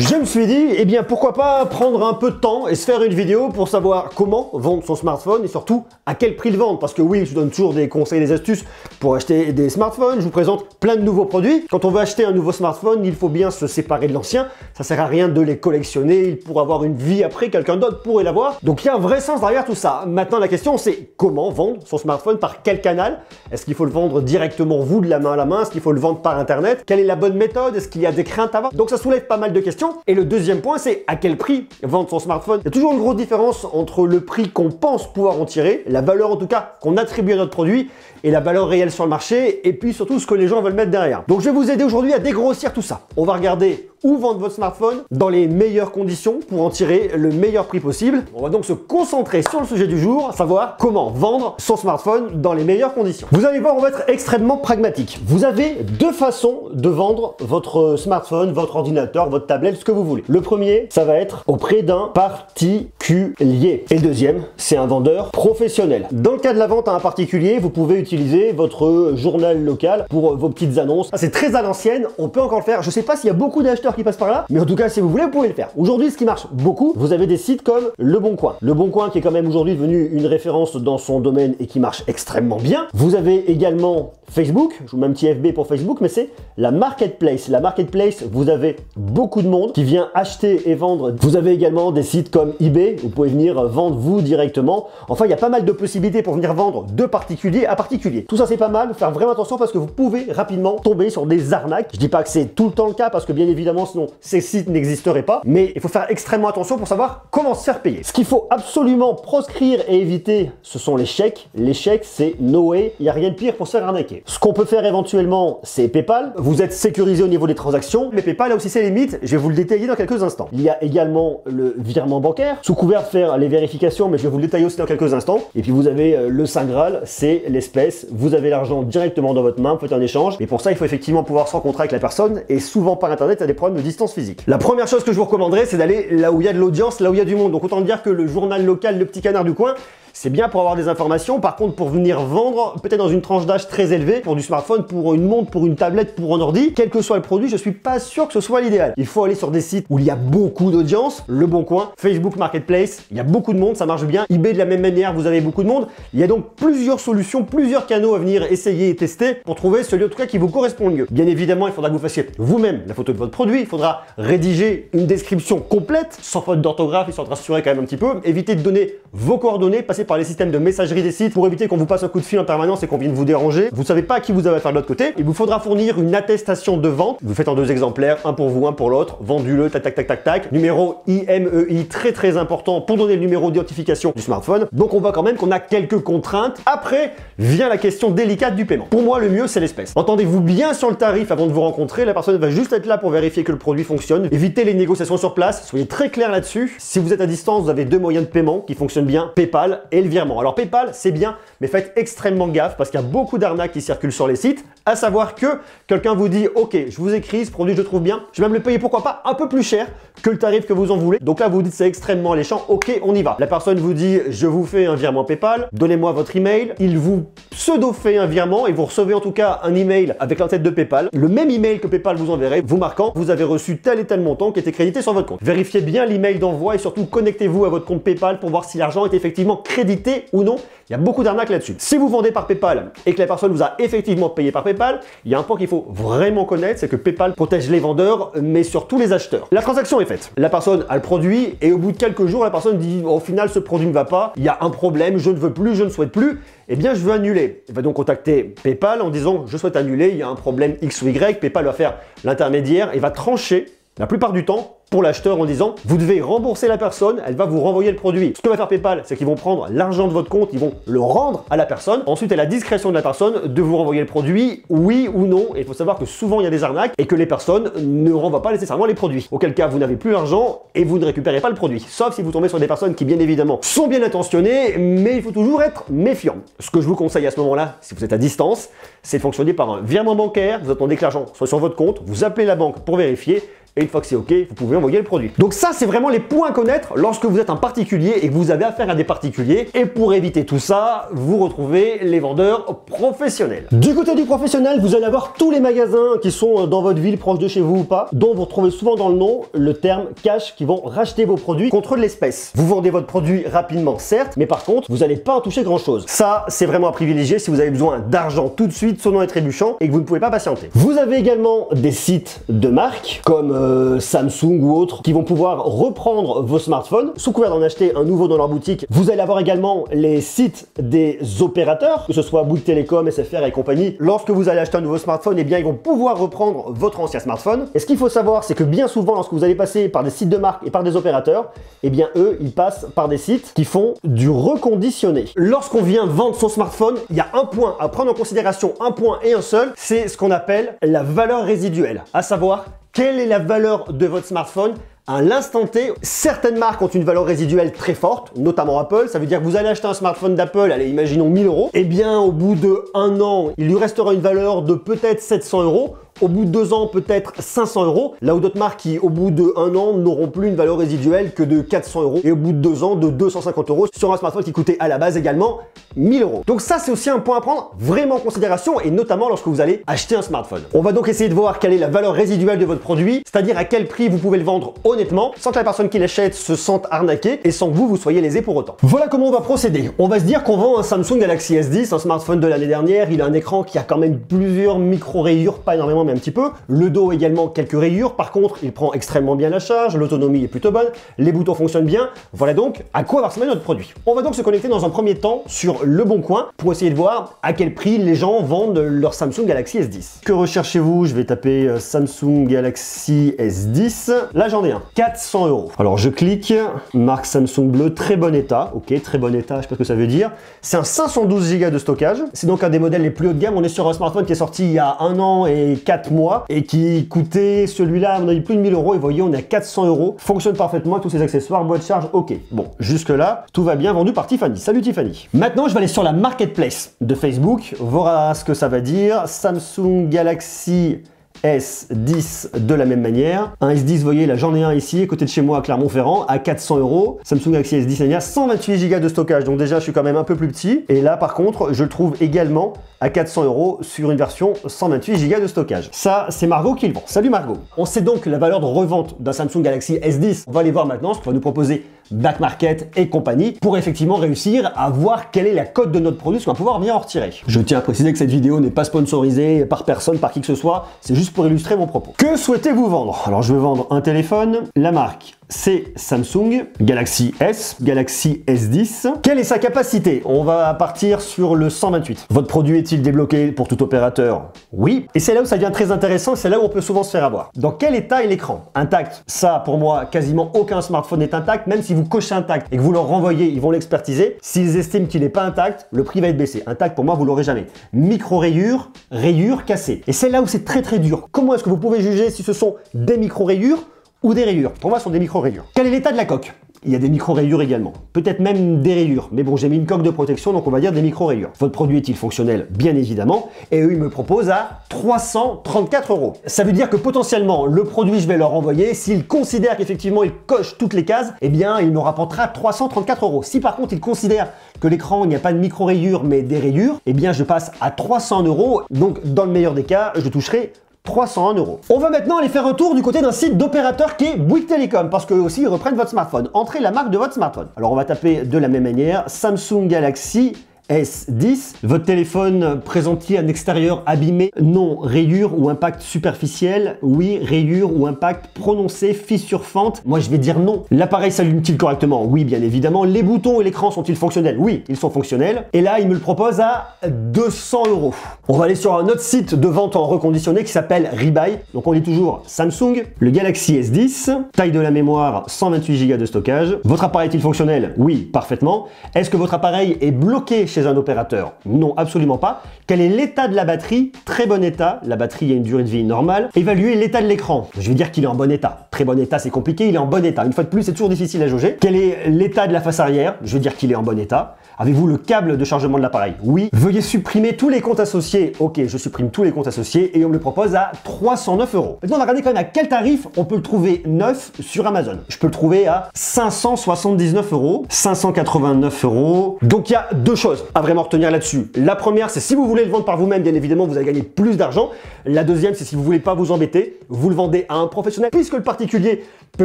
Je me suis dit, eh bien pourquoi pas prendre un peu de temps et se faire une vidéo pour savoir comment vendre son smartphone et surtout à quel prix le vendre. Parce que oui, je donne toujours des conseils, des astuces pour acheter des smartphones, je vous présente plein de nouveaux produits. Quand on veut acheter un nouveau smartphone, il faut bien se séparer de l'ancien. Ça sert à rien de les collectionner, il pourra avoir une vie après, quelqu'un d'autre pourrait l'avoir. Donc il y a un vrai sens derrière tout ça. Maintenant la question c'est comment vendre son smartphone, par quel canal? Est-ce qu'il faut le vendre directement vous de la main à la main? Est-ce qu'il faut le vendre par internet? Quelle est la bonne méthode? Est-ce qu'il y a des craintes à avoir? Donc ça soulève pas mal de questions. Et le deuxième point, c'est à quel prix vendre son smartphone. Il y a toujours une grosse différence entre le prix qu'on pense pouvoir en tirer, la valeur en tout cas qu'on attribue à notre produit, et la valeur réelle sur le marché, et puis surtout ce que les gens veulent mettre derrière. Donc je vais vous aider aujourd'hui à dégrossir tout ça. On va regarder où vendre votre smartphone dans les meilleures conditions pour en tirer le meilleur prix possible. On va donc se concentrer sur le sujet du jour, à savoir comment vendre son smartphone dans les meilleures conditions. Vous allez voir, on va être extrêmement pragmatique. Vous avez deux façons de vendre votre smartphone, votre ordinateur, votre tablette, ce que vous voulez. Le premier, ça va être auprès d'un particulier. Et le deuxième, c'est un vendeur professionnel. Dans le cas de la vente à un particulier, vous pouvez utiliser votre journal local pour vos petites annonces. C'est très à l'ancienne, on peut encore le faire. Je sais pas s'il y a beaucoup d'acheteurs qui passent par là, mais en tout cas, si vous voulez, vous pouvez le faire. Aujourd'hui, ce qui marche beaucoup, vous avez des sites comme Le Bon Coin. Le Bon Coin qui est quand même aujourd'hui devenu une référence dans son domaine et qui marche extrêmement bien. Vous avez également Facebook, je vous mets un petit FB pour Facebook, mais c'est la marketplace. La marketplace, vous avez beaucoup de monde qui vient acheter et vendre. Vous avez également des sites comme eBay, vous pouvez venir vendre vous directement. Enfin, il y a pas mal de possibilités pour venir vendre de particulier à particulier. Tout ça, c'est pas mal, faire vraiment attention parce que vous pouvez rapidement tomber sur des arnaques. Je dis pas que c'est tout le temps le cas parce que bien évidemment, sinon ces sites n'existeraient pas, mais il faut faire extrêmement attention pour savoir comment se faire payer. Ce qu'il faut absolument proscrire et éviter, ce sont les chèques. Les chèques, c'est no way, il n'y a rien de pire pour se faire arnaquer. Ce qu'on peut faire éventuellement, c'est PayPal. Vous êtes sécurisé au niveau des transactions, mais PayPal a aussi ses limites. Je vais vous le détailler dans quelques instants. Il y a également le virement bancaire, sous couvert de faire les vérifications, mais je vais vous le détailler aussi dans quelques instants. Et puis vous avez le Saint Graal, c'est l'espèce. Vous avez l'argent directement dans votre main, vous faites un échange. Et pour ça, il faut effectivement pouvoir se rencontrer avec la personne. Et souvent par internet, il y a des problèmes de distance physique. La première chose que je vous recommanderais, c'est d'aller là où il y a de l'audience, là où il y a du monde. Donc autant dire que le journal local, le petit canard du coin, c'est bien pour avoir des informations. Par contre, pour venir vendre, peut-être dans une tranche d'âge très élevée, pour du smartphone, pour une montre, pour une tablette, pour un ordi, quel que soit le produit, je suis pas sûr que ce soit l'idéal. Il faut aller sur des sites où il y a beaucoup d'audience, Le Bon Coin, Facebook Marketplace, il y a beaucoup de monde, ça marche bien. eBay de la même manière, vous avez beaucoup de monde. Il y a donc plusieurs solutions, plusieurs canaux à venir essayer et tester pour trouver celui en tout cas qui vous correspond le mieux. Bien évidemment, il faudra que vous fassiez vous-même la photo de votre produit, il faudra rédiger une description complète, sans faute d'orthographe, histoire de rassurer quand même un petit peu. Évitez de donner vos coordonnées, passer par les systèmes de messagerie des sites pour éviter qu'on vous passe un coup de fil en permanence et qu'on vienne vous déranger. Vous savez pas à qui vous avez affaire de l'autre côté. Il vous faudra fournir une attestation de vente. Vous faites en 2 exemplaires, un pour vous, un pour l'autre. Vendu-le, tac, tac, tac, tac, tac. Numéro IMEI, très important pour donner le numéro d'identification du smartphone. Donc on voit quand même qu'on a quelques contraintes. Après, vient la question délicate du paiement. Pour moi, le mieux, c'est l'espèce. Entendez-vous bien sur le tarif avant de vous rencontrer. La personne va juste être là pour vérifier que le produit fonctionne. Évitez les négociations sur place. Soyez très clair là-dessus. Si vous êtes à distance, vous avez 2 moyens de paiement qui fonctionnent bien, PayPal et le virement. Alors PayPal, c'est bien, mais faites extrêmement gaffe parce qu'il y a beaucoup d'arnaques qui circulent sur les sites, à savoir que quelqu'un vous dit « Ok, je vous écris, ce produit je le trouve bien, je vais même le payer pourquoi pas un peu plus cher que le tarif que vous en voulez. » Donc là, vous dites c'est extrêmement alléchant, ok, on y va. La personne vous dit « Je vous fais un virement PayPal, donnez-moi votre email. » Il vous pseudo-fait un virement et vous recevez en tout cas un email avec l'entête de PayPal, le même email que PayPal vous enverrait, vous marquant « Vous avez reçu tel et tel montant qui était crédité sur votre compte. » Vérifiez bien l'email d'envoi et surtout connectez-vous à votre compte PayPal pour voir si l'argent est effectivement crédité ou non. Il y a beaucoup d'arnaques là-dessus. Si vous vendez par PayPal et que la personne vous a effectivement payé par PayPal, il y a un point qu'il faut vraiment connaître, c'est que PayPal protège les vendeurs, mais surtout les acheteurs. La transaction est faite. La personne a le produit et au bout de quelques jours, la personne dit au final ce produit ne va pas, il y a un problème, je ne veux plus, je ne souhaite plus, eh bien je veux annuler. Il va donc contacter PayPal en disant je souhaite annuler, il y a un problème X ou Y, PayPal va faire l'intermédiaire et va trancher la plupart du temps pour l'acheteur en disant vous devez rembourser la personne, elle va vous renvoyer le produit. Ce que va faire PayPal, c'est qu'ils vont prendre l'argent de votre compte, ils vont le rendre à la personne. Ensuite, à la discrétion de la personne de vous renvoyer le produit, oui ou non. Et il faut savoir que souvent il y a des arnaques et que les personnes ne renvoient pas nécessairement les produits. Auquel cas, vous n'avez plus l'argent et vous ne récupérez pas le produit. Sauf si vous tombez sur des personnes qui, bien évidemment, sont bien intentionnées, mais il faut toujours être méfiant. Ce que je vous conseille à ce moment-là, si vous êtes à distance, c'est de fonctionner par un virement bancaire. Vous attendez que l'argent soit sur votre compte, vous appelez la banque pour vérifier et une fois que c'est OK, vous pouvez envoyer le produit. Donc ça, c'est vraiment les points à connaître lorsque vous êtes un particulier et que vous avez affaire à des particuliers. Et pour éviter tout ça, vous retrouvez les vendeurs professionnels. Du côté du professionnel, vous allez avoir tous les magasins qui sont dans votre ville, proche de chez vous ou pas, dont vous retrouvez souvent dans le nom le terme cash, qui vont racheter vos produits contre de l'espèce. Vous vendez votre produit rapidement, certes, mais par contre, vous n'allez pas en toucher grand chose. Ça, c'est vraiment à privilégier si vous avez besoin d'argent tout de suite, sonnant et trébuchant, et que vous ne pouvez pas patienter. Vous avez également des sites de marque, comme Samsung ou autres, qui vont pouvoir reprendre vos smartphones, sous couvert d'en acheter un nouveau dans leur boutique. Vous allez avoir également les sites des opérateurs, que ce soit Bouygues Télécom, SFR et compagnie. Lorsque vous allez acheter un nouveau smartphone, eh bien, ils vont pouvoir reprendre votre ancien smartphone. Et ce qu'il faut savoir, c'est que bien souvent, lorsque vous allez passer par des sites de marque et par des opérateurs, eh bien, eux, ils passent par des sites qui font du reconditionné. Lorsqu'on vient vendre son smartphone, il y a un point à prendre en considération, un point et un seul, c'est ce qu'on appelle la valeur résiduelle, à savoir quelle est la valeur de votre smartphone à l'instant T. Certaines marques ont une valeur résiduelle très forte, notamment Apple. Ça veut dire que vous allez acheter un smartphone d'Apple, allez, imaginons 1000 €. Eh bien, au bout de 1 an, il lui restera une valeur de peut-être 700 €. Au bout de 2 ans, peut-être 500 €. Là où d'autres marques qui, au bout de 1 an, n'auront plus une valeur résiduelle que de 400 €. Et au bout de 2 ans, de 250 € sur un smartphone qui coûtait à la base également 1000 €. Donc ça, c'est aussi un point à prendre vraiment en considération, et notamment lorsque vous allez acheter un smartphone. On va donc essayer de voir quelle est la valeur résiduelle de votre produit, c'est-à-dire à quel prix vous pouvez le vendre honnêtement, sans que la personne qui l'achète se sente arnaquée et sans que vous soyez lésé pour autant. Voilà comment on va procéder. On va se dire qu'on vend un Samsung Galaxy S10, un smartphone de l'année dernière. Il a un écran qui a quand même plusieurs micro-rayures, pas énormément mais un petit peu. Le dos également quelques rayures. Par contre, il prend extrêmement bien la charge, l'autonomie est plutôt bonne, les boutons fonctionnent bien. Voilà donc à quoi va ressembler notre produit. On va donc se connecter dans un premier temps sur Le Bon Coin pour essayer de voir à quel prix les gens vendent leur Samsung Galaxy S10. Que recherchez-vous? Je vais taper Samsung Galaxy S10. Là, j'en ai un. 400 €. Alors, je clique. Marque Samsung bleu, très bon état. Ok, très bon état, je sais pas ce que ça veut dire. C'est un 512 Go de stockage. C'est donc un des modèles les plus haut de gamme. On est sur un smartphone qui est sorti il y a 1 an et 4 mois et qui coûtait celui-là, à mon avis, plus de 1000 €. Et voyez, on est à 400 €. Fonctionne parfaitement avec tous ses accessoires, boîte de charge, ok. Bon, jusque-là, tout va bien, vendu par Tiffany. Salut Tiffany. Maintenant, je vais aller sur la marketplace de Facebook, voir ce que ça va dire. Samsung Galaxy S10 de la même manière. Un S10, vous voyez, là j'en ai un ici, à côté de chez moi à Clermont-Ferrand, à 400 €. Samsung Galaxy S10, il y a 128 Go de stockage, donc déjà je suis quand même un peu plus petit. Et là par contre, je le trouve également à 400 € sur une version 128 Go de stockage. Ça, c'est Margot qui le vend. Salut Margot. On sait donc la valeur de revente d'un Samsung Galaxy S10. On va aller voir maintenant ce qu'on va nous proposer Back Market et compagnie pour effectivement réussir à voir quelle est la cote de notre produit, ce qu'on va pouvoir bien en retirer. Je tiens à préciser que cette vidéo n'est pas sponsorisée par personne, par qui que ce soit, c'est juste pour illustrer mon propos. Que souhaitez-vous vendre? Alors je vais vendre un téléphone, la marque c'est Samsung Galaxy S, Galaxy S10. Quelle est sa capacité? On va partir sur le 128. Votre produit est-il débloqué pour tout opérateur? Oui. Et c'est là où ça devient très intéressant, c'est là où on peut souvent se faire avoir. Dans quel état est l'écran? Intact. Ça, pour moi, quasiment aucun smartphone n'est intact, même si vous cochez intact et que vous leur renvoyez, ils vont l'expertiser. S'ils estiment qu'il n'est pas intact, le prix va être baissé. Intact, pour moi, vous l'aurez jamais. Micro-rayures, rayures cassées. Et c'est là où c'est très très dur. Comment est-ce que vous pouvez juger si ce sont des micro-rayures ou des rayures? Pour moi, ce sont des micro-rayures. Quel est l'état de la coque? Il y a des micro-rayures également. Peut-être même des rayures. Mais bon, j'ai mis une coque de protection, donc on va dire des micro-rayures. Votre produit est-il fonctionnel? Bien évidemment. Et eux, ils me proposent à 334 €. Ça veut dire que potentiellement, le produit, je vais leur envoyer. S'ils considèrent qu'effectivement, il coche toutes les cases, eh bien, il me rapportera 334 €. Si par contre, ils considèrent que l'écran, il n'y a pas de micro-rayures, mais des rayures, eh bien, je passe à 300 €. Donc, dans le meilleur des cas, je toucherai 301 €. On va maintenant aller faire un tour du côté d'un site d'opérateur qui est Bouygues Télécom, parce qu'eux aussi ils reprennent votre smartphone. Entrez la marque de votre smartphone. Alors on va taper de la même manière Samsung Galaxy S10. Votre téléphone présente-t-il un extérieur abîmé? Non. Rayures ou impact superficiel? Oui. Rayures ou impact prononcé, fissure, fente? Moi je vais dire non. L'appareil s'allume-t-il correctement? Oui, bien évidemment. Les boutons et l'écran sont-ils fonctionnels? Oui, ils sont fonctionnels. Et là, il me le propose à 200 €. On va aller sur un autre site de vente en reconditionné qui s'appelle Rebuy. Donc on dit toujours Samsung, le Galaxy S10, taille de la mémoire 128 Go de stockage. Votre appareil est-il fonctionnel? Oui, parfaitement. Est-ce que votre appareil est bloqué chez un opérateur? Non, absolument pas. Quel est l'état de la batterie? Très bon état. La batterie a une durée de vie normale. Évaluer l'état de l'écran. Je vais dire qu'il est en bon état. Très bon état, c'est compliqué. Il est en bon état. Une fois de plus, c'est toujours difficile à jauger. Quel est l'état de la face arrière? Je vais dire qu'il est en bon état. Avez-vous le câble de chargement de l'appareil? Oui. Veuillez supprimer tous les comptes associés. Ok, je supprime tous les comptes associés et on me le propose à 309 €. Maintenant, on va regarder quand même à quel tarif on peut le trouver neuf sur Amazon. Je peux le trouver à 579 €, 589 €. Donc il y a deux choses à vraiment retenir là-dessus. La première, c'est si vous voulez le vendre par vous-même, bien évidemment, vous allez gagner plus d'argent. La deuxième, c'est si vous voulez pas vous embêter, vous le vendez à un professionnel, puisque le particulier peut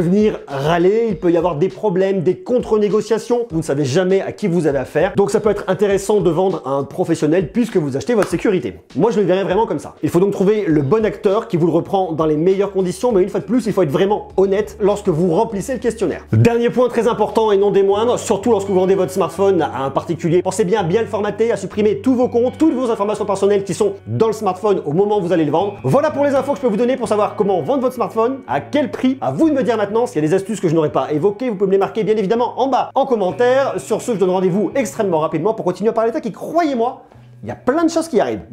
venir râler, il peut y avoir des problèmes, des contre-négociations, vous ne savez jamais à qui vous avez affaire. Donc ça peut être intéressant de vendre à un professionnel puisque vous achetez votre sécurité. Moi, je le verrais vraiment comme ça. Il faut donc trouver le bon acteur qui vous le reprend dans les meilleures conditions, mais une fois de plus, il faut être vraiment honnête lorsque vous remplissez le questionnaire. Dernier point très important et non des moindres, surtout lorsque vous vendez votre smartphone à un particulier, pensez bien à bien le formater, à supprimer tous vos comptes, toutes vos informations personnelles qui sont dans le smartphone au moment où vous allez le vendre. Voilà pour les infos que je peux vous donner pour savoir comment vendre votre smartphone, à quel prix. À vous de me dire maintenant s'il y a des astuces que je n'aurais pas évoquées, vous pouvez me les marquer bien évidemment en bas en commentaire. Sur ce, je donne rendez-vous extrêmement rapidement pour continuer à parler tech et croyez-moi, il y a plein de choses qui arrivent.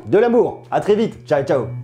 De l'amour. À très vite. Ciao, ciao.